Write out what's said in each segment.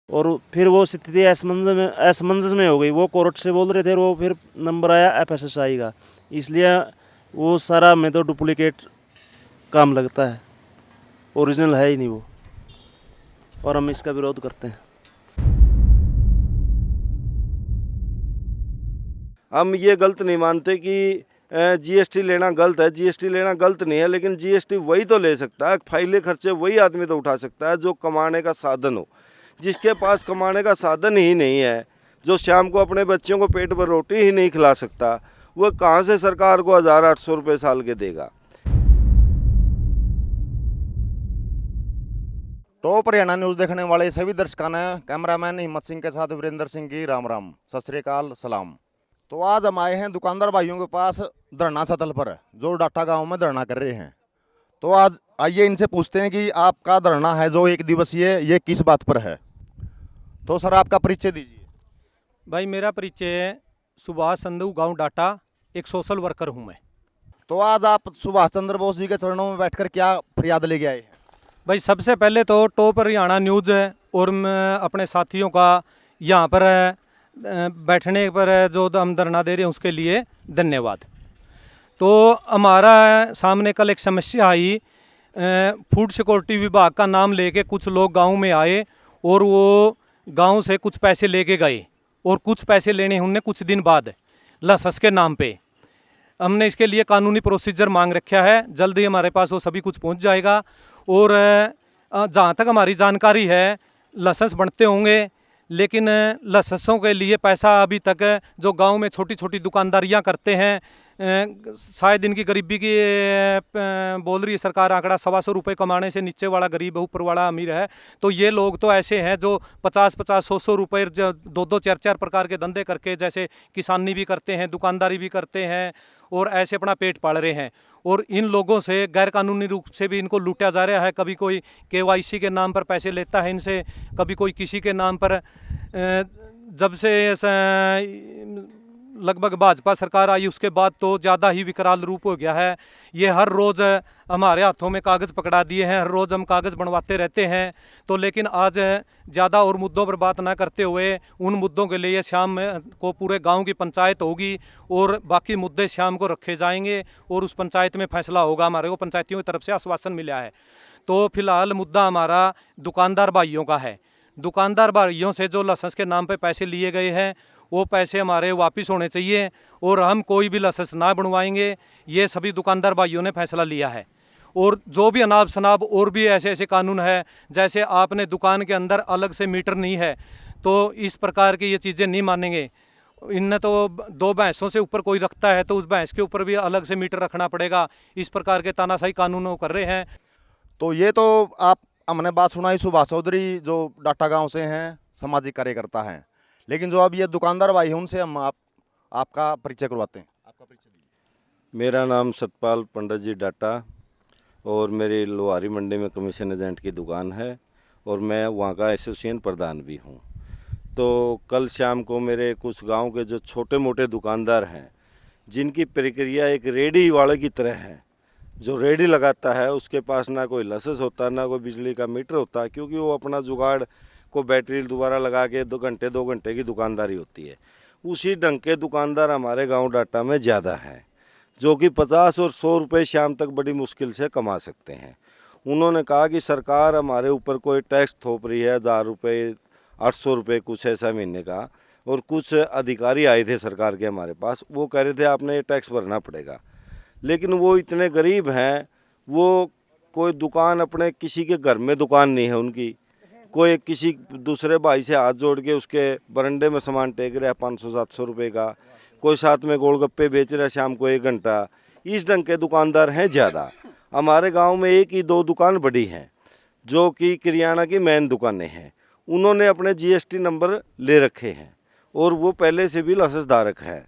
और फिर वो स्थिति असमंजस में हो गई। वो कोर्ट से बोल रहे थे और वो फिर नंबर आया एफएसएसआई का, इसलिए वो सारा में तो डुप्लीकेट काम लगता है, ओरिजिनल है ही नहीं वो, और हम इसका विरोध करते हैं। हम ये गलत नहीं मानते कि जीएसटी लेना गलत है। जीएसटी लेना गलत नहीं है, लेकिन जीएसटी वही तो ले सकता है, फाइले खर्चे वही आदमी तो उठा सकता है जो कमाने का साधन हो। जिसके पास कमाने का साधन ही नहीं है, जो शाम को अपने बच्चों को पेट भर रोटी ही नहीं खिला सकता, वो कहाँ से सरकार को 1800 रुपये साल के देगा। टॉप हरियाणा न्यूज़ देखने वाले सभी दर्शकों ने कैमरामैन हिम्मत सिंह के साथ वीरेंद्र सिंह की राम राम, सत श्री अकाल, सलाम। तो आज हम आए हैं दुकानदार भाइयों के पास धरना स्थल पर, जो डाटा गांव में धरना कर रहे हैं। तो आज आइए इनसे पूछते हैं कि आपका धरना है जो एक दिवसीय, ये किस बात पर है। तो सर आपका परिचय दीजिए। भाई मेरा परिचय है सुभाष संधू, गांव डाटा, एक सोशल वर्कर हूं मैं। तो आज आप सुभाष चंद्र बोस जी के चरणों में बैठकर क्या फरियाद लेके आए हैं? भाई सबसे पहले तो टॉप हरियाणा न्यूज़ और मैं अपने साथियों का यहाँ पर बैठने पर जो हम धरना दे रहे हैं उसके लिए धन्यवाद। तो हमारा सामने कल एक समस्या आई, फूड सिक्योरिटी विभाग का नाम लेके कुछ लोग गांव में आए और वो गांव से कुछ पैसे लेके गए, और कुछ पैसे लेने उनने कुछ दिन बाद लसस के नाम पे। हमने इसके लिए कानूनी प्रोसीजर मांग रखा है, जल्दी हमारे पास वो सभी कुछ पहुंच जाएगा। और जहाँ तक हमारी जानकारी है लाइसेंस बनते होंगे, लेकिन लाइसेंसों के लिए पैसा अभी तक जो गांव में छोटी छोटी दुकानदारियां करते हैं, शायद इनकी गरीबी की बोल रही है सरकार आंकड़ा 125 रुपये कमाने से नीचे वाला गरीब है, ऊपर वाला अमीर है। तो ये लोग तो ऐसे हैं जो 50-50, 100-100 रुपये, 2-2, 4-4 प्रकार के धंधे करके, जैसे किसानी भी करते हैं, दुकानदारी भी करते हैं और ऐसे अपना पेट पाल रहे हैं। और इन लोगों से गैर कानूनी रूप से भी इनको लूटा जा रहा है। कभी कोई केवाईसी के नाम पर पैसे लेता है इनसे, कभी कोई किसी के नाम पर। जब से लगभग भाजपा सरकार आई उसके बाद तो ज़्यादा ही विकराल रूप हो गया है। ये हर रोज़ हमारे हाथों में कागज़ पकड़ा दिए हैं, हर रोज़ हम कागज़ बनवाते रहते हैं। तो लेकिन आज ज़्यादा और मुद्दों पर बात ना करते हुए उन मुद्दों के लिए शाम को पूरे गांव की पंचायत होगी और बाकी मुद्दे शाम को रखे जाएंगे और उस पंचायत में फैसला होगा। हमारे को पंचायतियों की तरफ से आश्वासन मिला है। तो फिलहाल मुद्दा हमारा दुकानदार भाइयों का है। दुकानदार भाइयों से जो लाइसेंस के नाम पर पैसे लिए गए हैं वो पैसे हमारे वापस होने चाहिए और हम कोई भी लाइसेंस ना बनवाएंगे, ये सभी दुकानदार भाइयों ने फैसला लिया है। और जो भी अनाब शनाब और भी ऐसे ऐसे कानून है, जैसे आपने दुकान के अंदर अलग से मीटर नहीं है तो इस प्रकार की ये चीज़ें नहीं मानेंगे। इनने तो 2 भैंसों से ऊपर कोई रखता है तो उस भैंस के ऊपर भी अलग से मीटर रखना पड़ेगा। इस प्रकार के तानाशाही कानून कर रहे हैं। तो ये तो आप हमने बात सुनाई सुभाष चौधरी जो डाटा गांव से हैं, सामाजिक कार्यकर्ता हैं। लेकिन जो अब ये दुकानदार भाई हैं उनसे हम आपका परिचय करवाते हैं। आपका परिचय दीजिए। मेरा नाम सतपाल पंडित जी डाटा और मेरी लोहारी मंडी में कमीशन एजेंट की दुकान है और मैं वहाँ का एसोसिएशन प्रधान भी हूँ। तो कल शाम को मेरे कुछ गांव के जो छोटे मोटे दुकानदार हैं, जिनकी प्रक्रिया एक रेडी वाले की तरह है, जो रेडी लगाता है उसके पास ना कोई लाइसेंस होता, ना कोई बिजली का मीटर होता, क्योंकि वो अपना जुगाड़ को बैटरी दोबारा लगा के 2 घंटे की दुकानदारी होती है। उसी ढंग के दुकानदार हमारे गांव डाटा में ज़्यादा हैं, जो कि 50 और 100 रुपये शाम तक बड़ी मुश्किल से कमा सकते हैं। उन्होंने कहा कि सरकार हमारे ऊपर कोई टैक्स थोप रही है, 1000 रुपये, 800 रुपये कुछ ऐसा महीने का। और कुछ अधिकारी आए थे सरकार के हमारे पास, वो कह रहे थे आपने ये टैक्स भरना पड़ेगा। लेकिन वो इतने गरीब हैं, वो कोई दुकान अपने किसी के घर में दुकान नहीं है उनकी, कोई किसी दूसरे भाई से हाथ जोड़ के उसके बरंडे में सामान टेक रहा है 500-700 रुपये का, कोई साथ में गोलगप्पे बेच रहा है शाम को 1 घंटा। इस ढंग के दुकानदार हैं ज़्यादा। हमारे गांव में 1 ही 2 दुकान बड़ी हैं जो कि किराना की मेन दुकानें हैं। उन्होंने अपने जीएसटी नंबर ले रखे हैं और वो पहले से भी लाइसेंस धारक है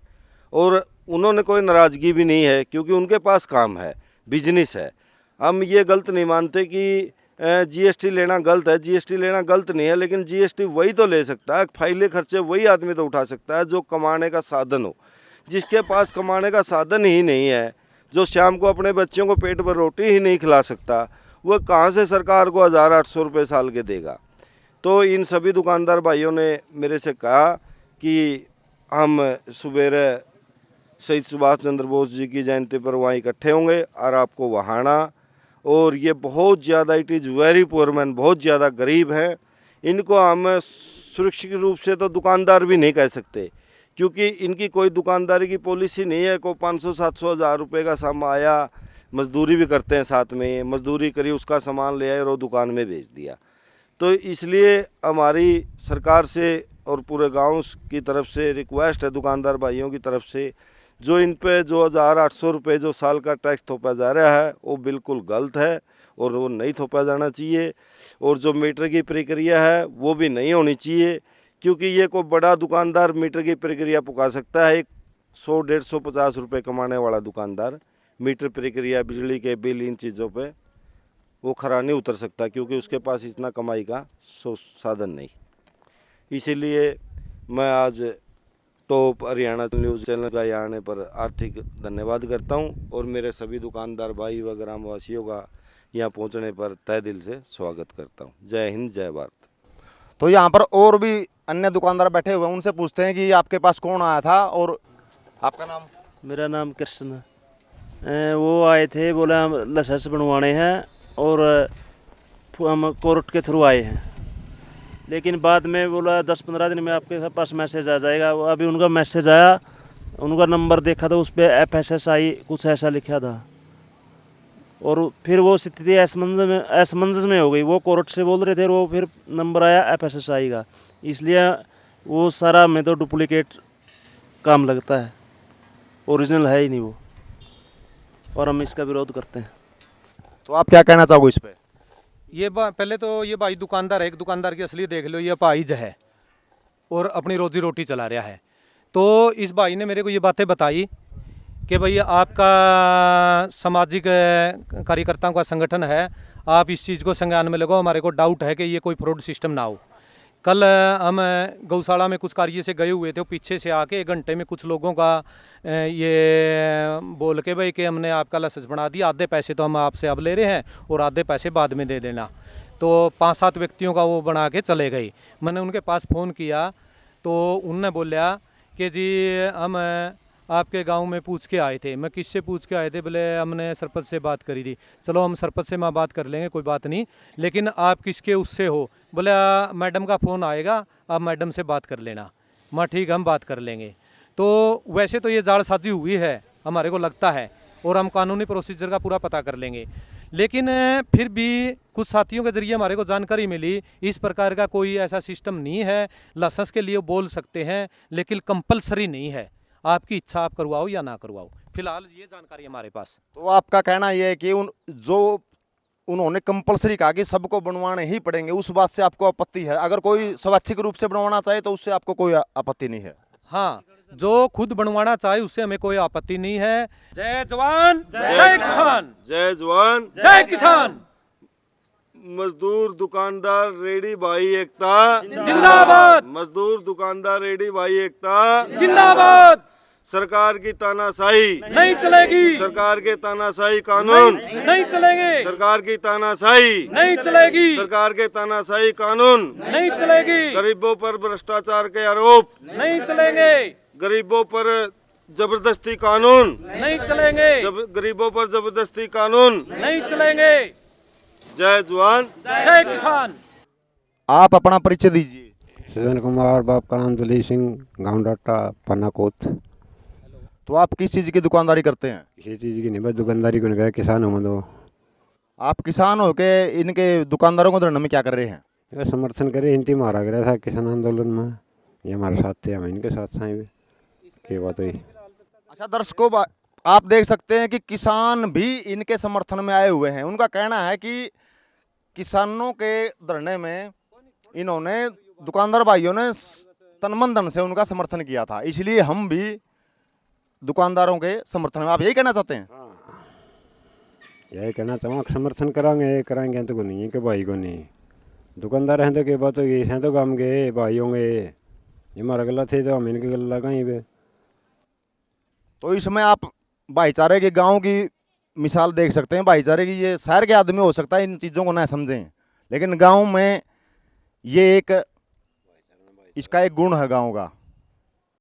और उन्होंने कोई नाराज़गी भी नहीं है, क्योंकि उनके पास काम है, बिजनेस है। हम ये गलत नहीं मानते कि जीएसटी लेना गलत है। जीएसटी लेना गलत नहीं है, लेकिन जीएसटी वही तो ले सकता है, फाइले खर्चे वही आदमी तो उठा सकता है जो कमाने का साधन हो। जिसके पास कमाने का साधन ही नहीं है, जो शाम को अपने बच्चों को पेट भर रोटी ही नहीं खिला सकता, वो कहाँ से सरकार को 1800 रुपये साल के देगा। तो इन सभी दुकानदार भाइयों ने मेरे से कहा कि हम सुबेरे शहीद सुभाष चंद्र बोस जी की जयंती पर वहाँ इकट्ठे होंगे और आपको वहाँ आना। और ये बहुत ज़्यादा, it is very poor man, बहुत ज़्यादा गरीब है। इनको हम सुरक्षित रूप से तो दुकानदार भी नहीं कह सकते, क्योंकि इनकी कोई दुकानदारी की पॉलिसी नहीं है। को 500-700 हज़ार रुपये का सामान आया, मजदूरी भी करते हैं साथ में, मजदूरी करी, उसका सामान ले आए और वो दुकान में बेच दिया। तो इसलिए हमारी सरकार से और पूरे गांव की तरफ से रिक्वेस्ट है, दुकानदार भाइयों की तरफ से, जो इन पे जो 1800 रुपये जो साल का टैक्स थोपा जा रहा है वो बिल्कुल गलत है और वो नहीं थोपा जाना चाहिए। और जो मीटर की प्रक्रिया है वो भी नहीं होनी चाहिए, क्योंकि ये कोई बड़ा दुकानदार मीटर की प्रक्रिया पुका सकता है। एक 100, 150, 50 रुपये कमाने वाला दुकानदार मीटर प्रक्रिया, बिजली के बिल, इन चीज़ों पे वो खरा नहीं उतर सकता, क्योंकि उसके पास इतना कमाई का साधन नहीं। इसीलिए मैं आज टॉप हरियाणा न्यूज़ चैनल का यहाँ आने पर आर्थिक धन्यवाद करता हूँ और मेरे सभी दुकानदार भाई व ग्रामवासियों का यहाँ पहुँचने पर तहे दिल से स्वागत करता हूँ। जय हिंद, जय भारत। तो यहाँ पर और भी अन्य दुकानदार बैठे हुए हैं, उनसे पूछते हैं कि आपके पास कौन आया था और आपका नाम? मेरा नाम कृष्ण है। वो आए थे, बोले हम लाइसेंस बनवाने हैं और हम कोर्ट के थ्रू आए हैं, लेकिन बाद में बोला 10-15 दिन में आपके पास मैसेज आ जाएगा। वो अभी उनका मैसेज आया, उनका नंबर देखा तो उस पर FSSI कुछ ऐसा लिखा था, और फिर वो स्थिति असमंजस में हो गई। वो कोर्ट से बोल रहे थे और वो फिर नंबर आया FSSI का, इसलिए वो सारा में तो डुप्लीकेट काम लगता है, ओरिजिनल है ही नहीं वो, और हम इसका विरोध करते हैं। तो आप क्या कहना चाहोगे इस पे? ये पहले तो ये भाई दुकानदार है, एक दुकानदार की असली देख लो, ये पाइज है और अपनी रोजी रोटी चला रहा है। तो इस भाई ने मेरे को ये बातें बताई कि भाई आपका सामाजिक कार्यकर्ताओं का संगठन है, आप इस चीज़ को संज्ञान में लगो, हमारे को डाउट है कि ये कोई फ्रॉड सिस्टम ना हो। कल हम गौशाला में कुछ कार्य से गए हुए थे, पीछे से आके 1 घंटे में कुछ लोगों का ये बोल के भाई कि हमने आपका लाइसेंस बना दिया, आधे पैसे तो हम आपसे अब ले रहे हैं और आधे पैसे बाद में दे देना। तो 5-7 व्यक्तियों का वो बना के चले गए। मैंने उनके पास फ़ोन किया तो उनने बोला कि जी हम आपके गांव में पूछ के आए थे। मैं किससे पूछ के आए थे? बोले हमने सरपंच से बात करी थी। चलो हम सरपंच से मैं बात कर लेंगे, कोई बात नहीं, लेकिन आप किसके उससे हो? बोले मैडम का फ़ोन आएगा, आप मैडम से बात कर लेना। मैं ठीक, हम बात कर लेंगे। तो वैसे तो ये जालसाजी हुई है हमारे को लगता है, और हम कानूनी प्रोसीजर का पूरा पता कर लेंगे, लेकिन फिर भी कुछ साथियों के जरिए हमारे को जानकारी मिली इस प्रकार का कोई ऐसा सिस्टम नहीं है। लाइसेंस के लिए बोल सकते हैं, लेकिन कंपलसरी नहीं है, आपकी इच्छा आप करवाओ या ना करवाओ। फिलहाल ये जानकारी हमारे पास। तो आपका कहना यह है कि उन्होंने कंपलसरी कहा कि सबको बनवाने ही पड़ेंगे, उस बात से आपको आपत्ति है? अगर कोई स्वैच्छिक रूप से बनवाना चाहे तो उससे आपको कोई आपत्ति नहीं है? हाँ, जो खुद बनवाना चाहे उससे हमें कोई आपत्ति नहीं है। जय जवान जय किसान, जय जवान जय किसान। मजदूर दुकानदार रेडी भाई एकता जिंदाबाद, मजदूर दुकानदार रेडी भाई एकता जिंदाबाद। सरकार की तानाशाही नहीं चलेगी, सरकार के तानाशाही कानून नहीं चलेंगे, सरकार की तानाशाही नहीं चलेगी, सरकार के तानाशाही कानून नहीं चलेगी, गरीबों पर भ्रष्टाचार के आरोप, नहीं चलेंगे, गरीबों पर जबरदस्ती कानून, नहीं चलेंगे, गरीबों पर जबरदस्ती कानून, नहीं चलेंगे। जय जवान जय किसान। आप अपना परिचय दीजिए। सजन कुमार, बाप का नाम दलीप सिंह, गाँव डाटा, पन्नाकोट। तो आप किस चीज़ की दुकानदारी करते हैं? किसी चीज़ की नहीं, बस दुकानदारी को गया, किसान हूँ मैं तो। आप किसान हो के इनके दुकानदारों को धरने में क्या कर रहे हैं? ये समर्थन करे, हिंदी मारा गया था किसान आंदोलन में, ये हमारे साथ थे, हम इनके साथ साए भी की बात हुई। अच्छा दर्शकों, आप देख सकते हैं कि किसान भी इनके समर्थन में आए हुए हैं। उनका कहना है कि किसानों के धरने में इन्होंने, दुकानदार भाइयों ने तन मन धन से उनका समर्थन किया था, इसलिए हम भी दुकानदारों के समर्थन में। आप यही कहना चाहते हैं? यही कहना चाहूँ, समर्थन कराएंगे तो को नहीं है कि भाई को नहीं, दुकानदार हैं तो क्या बात होगी, हैं तो काम के भाई होंगे, ये हमारा गला थे तो हम इनके गला कहीं पे। तो इसमें आप भाईचारे के गांव की मिसाल देख सकते हैं। भाईचारे की, ये शहर के आदमी हो सकता है इन चीज़ों को ना समझें, लेकिन गांव में ये एक इसका एक गुण है गांव का।